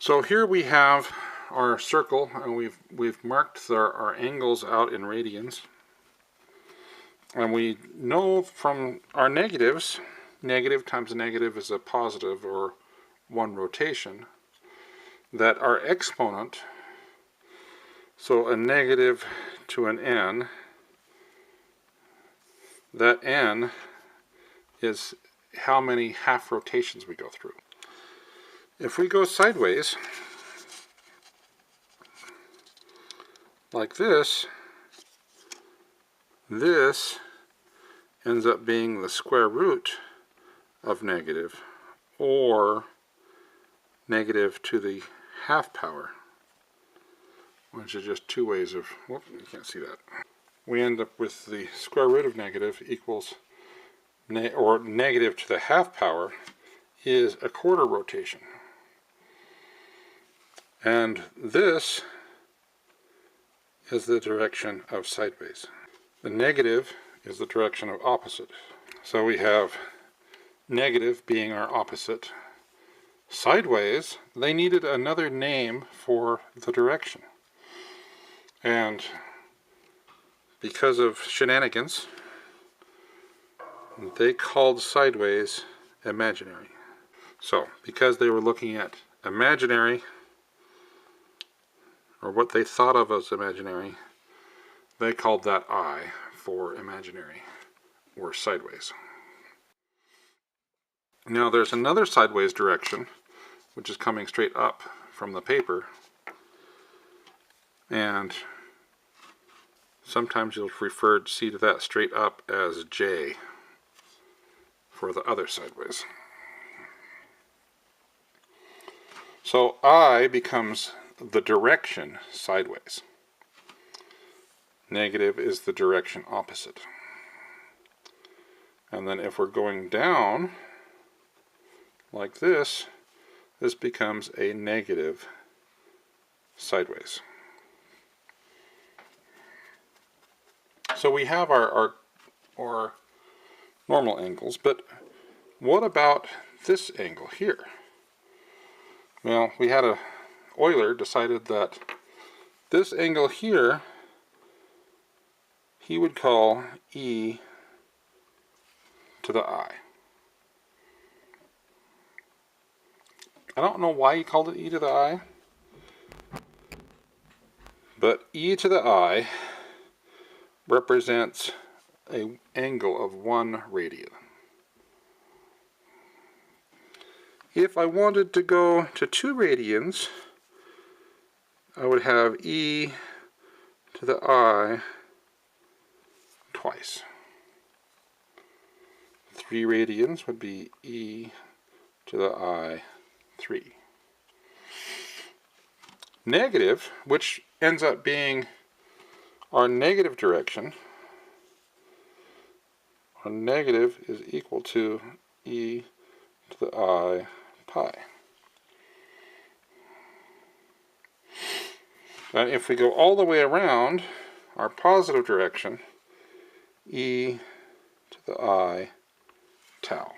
So here we have our circle, and we've marked our angles out in radians. And we know from our negatives, negative times a negative is a positive, or one rotation, that our exponent, so a negative to an n, that n is how many half rotations we go through. If we go sideways, like this ends up being the square root of negative, or negative to the half power, which is just two ways of, whoop, you can't see that. We end up with the square root of negative equals, or negative to the half power is a quarter rotation. And this is the direction of sideways. The negative is the direction of opposite. So we have negative being our opposite. Sideways, they needed another name for the direction. And because of shenanigans, they called sideways imaginary. So, because they were looking at imaginary, or what they thought of as imaginary, they called that I for imaginary, or sideways. Now there's another sideways direction, which is coming straight up from the paper, and sometimes you'll see to that straight up as J for the other sideways. So I becomes the direction sideways. Negative is the direction opposite. And then if we're going down like this, this becomes a negative sideways. So we have our normal angles, but what about this angle here? Well, we had Euler decided that this angle here he would call e to the I. I don't know why he called it e to the I, but e to the I represents an angle of 1 radian. If I wanted to go to 2 radians, I would have e to the I twice. 3 radians would be e to the I 3. Negative, which ends up being our negative direction, our negative is equal to e to the I pi. And if we go all the way around, our positive direction, e to the I tau.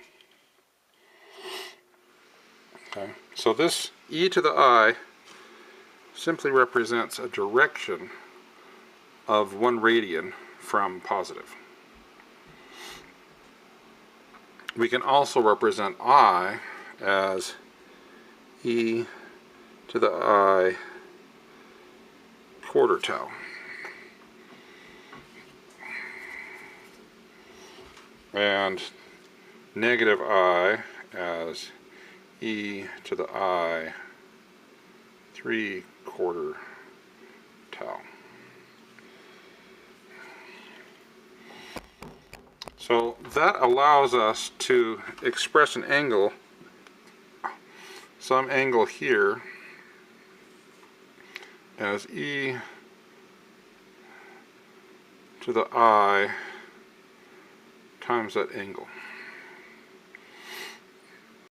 Okay, so this e to the I simply represents a direction of 1 radian from positive. We can also represent I as e to the I quarter tau. And negative I as e to the I 3/4 tau. So that allows us to express an angle, some angle here, as e to the I times that angle.